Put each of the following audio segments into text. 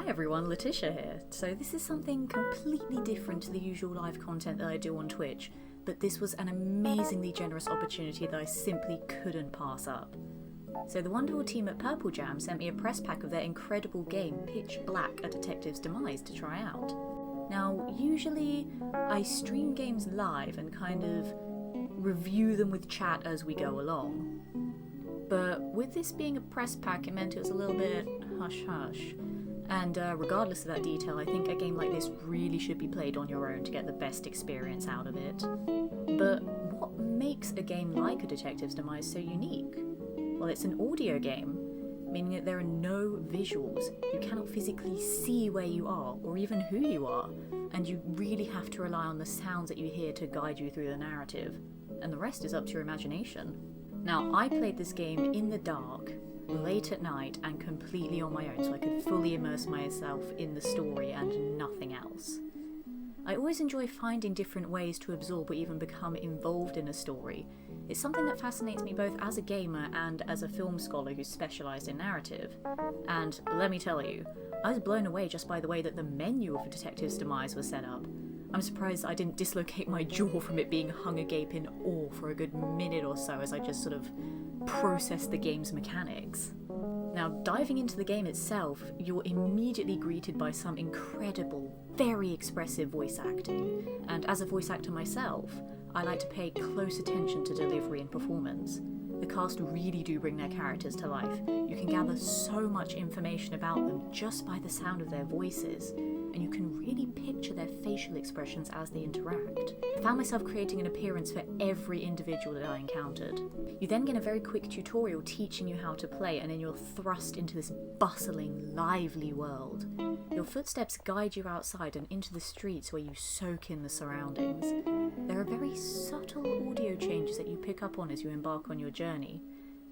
Hi everyone, Letitia here. So this is something completely different to the usual live content that I do on Twitch, but this was an amazingly generous opportunity that I simply couldn't pass up. So the wonderful team at Purple Jam sent me a press pack of their incredible game Pitch Black: A Detective's Demise to try out. Now, usually I stream games live and kind of review them with chat as we go along. But with this being a press pack, it meant it was a little bit hush-hush. And regardless of that detail, I think a game like this really should be played on your own to get the best experience out of it. But what makes a game like A Detective's Demise so unique? Well, it's an audio game, meaning that there are no visuals. You cannot physically see where you are, or even who you are, and you really have to rely on the sounds that you hear to guide you through the narrative. And the rest is up to your imagination. Now, I played this game in the dark, late at night, and completely on my own, so I could fully immerse myself in the story and nothing else. I always enjoy finding different ways to absorb or even become involved in a story. It's something that fascinates me both as a gamer and as a film scholar who's specialised in narrative. And let me tell you, I was blown away just by the way that the menu of A Detective's Demise was set up. I'm surprised I didn't dislocate my jaw from it being hung agape in awe for a good minute or so as I just sort of processed the game's mechanics. Now, diving into the game itself, you're immediately greeted by some incredible, very expressive voice acting, and as a voice actor myself, I like to pay close attention to delivery and performance. The cast really do bring their characters to life. You can gather so much information about them just by the sound of their voices, and you can really picture their facial expressions as they interact. I found myself creating an appearance for every individual that I encountered. You then get a very quick tutorial teaching you how to play, and then you're thrust into this bustling, lively world. Your footsteps guide you outside and into the streets where you soak in the surroundings. There are very subtle audio changes that you pick up on as you embark on your journey,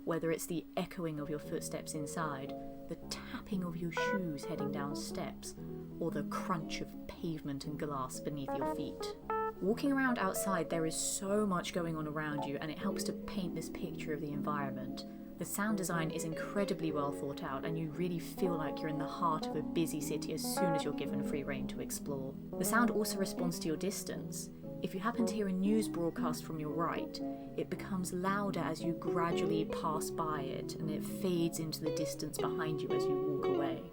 whether it's the echoing of your footsteps inside, the tapping of your shoes heading down steps, or the crunch of pavement and glass beneath your feet. Walking around outside, there is so much going on around you, and it helps to paint this picture of the environment. The sound design is incredibly well thought out, and you really feel like you're in the heart of a busy city as soon as you're given free rein to explore. The sound also responds to your distance. If you happen to hear a news broadcast from your right, it becomes louder as you gradually pass by it, and it fades into the distance behind you as you walk away.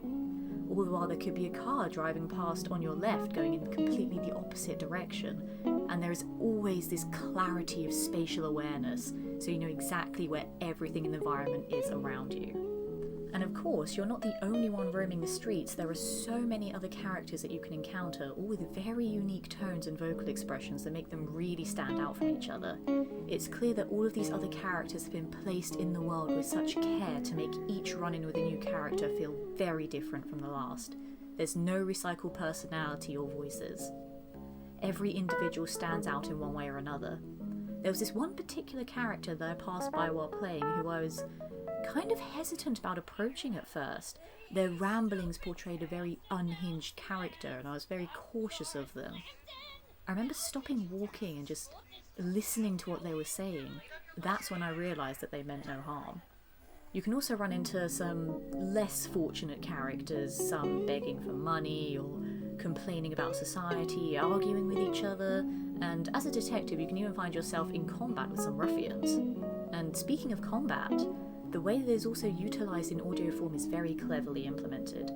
All the while there could be a car driving past on your left going in completely the opposite direction, and there is always this clarity of spatial awareness, so you know exactly where everything in the environment is around you. And of course, you're not the only one roaming the streets. There are so many other characters that you can encounter, all with very unique tones and vocal expressions that make them really stand out from each other. It's clear that all of these other characters have been placed in the world with such care to make each run-in with a new character feel very different from the last. There's no recycled personality or voices. Every individual stands out in one way or another. There was this one particular character that I passed by while playing who I was kind of hesitant about approaching at first. Their ramblings portrayed a very unhinged character, and I was very cautious of them. I remember stopping walking and just listening to what they were saying. That's when I realised that they meant no harm. You can also run into some less fortunate characters, some begging for money or complaining about society, arguing with each other, and as a detective you can even find yourself in combat with some ruffians. And speaking of combat, the way that it is also utilised in audio form is very cleverly implemented.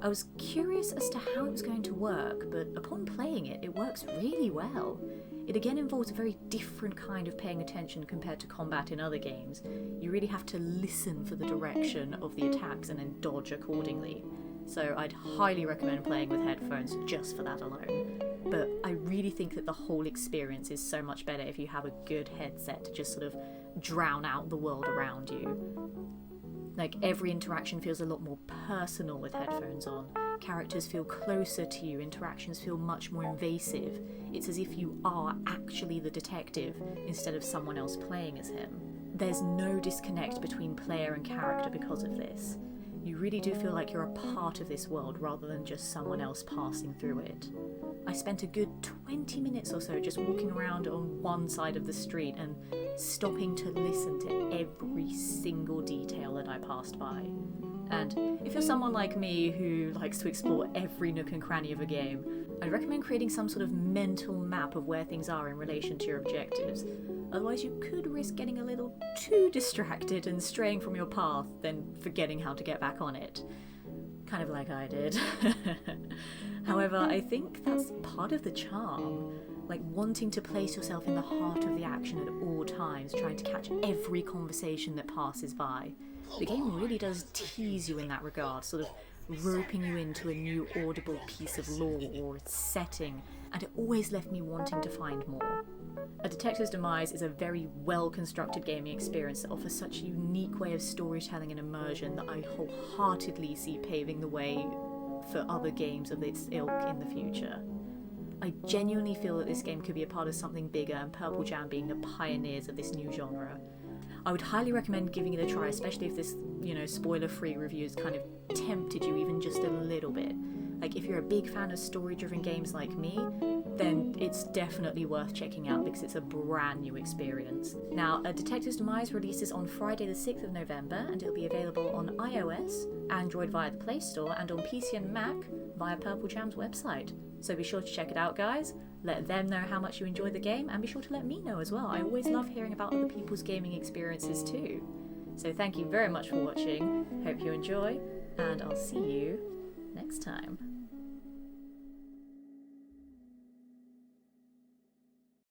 I was curious as to how it was going to work, but upon playing it, it works really well. It again involves a very different kind of paying attention compared to combat in other games. You really have to listen for the direction of the attacks and then dodge accordingly. So I'd highly recommend playing with headphones just for that alone. But I really think that the whole experience is so much better if you have a good headset to just sort of drown out the world around you. Like, every interaction feels a lot more personal with headphones on. Characters feel closer to you, interactions feel much more invasive. It's as if you are actually the detective instead of someone else playing as him. There's no disconnect between player and character because of this. You really do feel like you're a part of this world rather than just someone else passing through it. I spent a good 20 minutes or so just walking around on one side of the street and stopping to listen to every single detail that I passed by. And if you're someone like me who likes to explore every nook and cranny of a game, I'd recommend creating some sort of mental map of where things are in relation to your objectives. Otherwise you could risk getting a little too distracted and straying from your path, then forgetting how to get back on it. Kind of like I did. However, I think that's part of the charm. Like wanting to place yourself in the heart of the action at all times, trying to catch every conversation that passes by. The game really does tease you in that regard, sort of roping you into a new audible piece of lore or setting, and it always left me wanting to find more. A Detective's Demise is a very well-constructed gaming experience that offers such a unique way of storytelling and immersion that I wholeheartedly see paving the way for other games of its ilk in the future. I genuinely feel that this game could be a part of something bigger, and Purple Jam being the pioneers of this new genre. I would highly recommend giving it a try, especially if this, spoiler-free review has kind of tempted you even just a little bit. Like, if you're a big fan of story-driven games like me, then it's definitely worth checking out because it's a brand new experience. Now, A Detective's Demise releases on Friday the 6th of November, and it'll be available on iOS, Android via the Play Store, and on PC and Mac via Purple Jam's website. So be sure to check it out, guys. Let them know how much you enjoyed the game, and be sure to let me know as well. I always love hearing about other people's gaming experiences too. So thank you very much for watching, hope you enjoy, and I'll see you next time.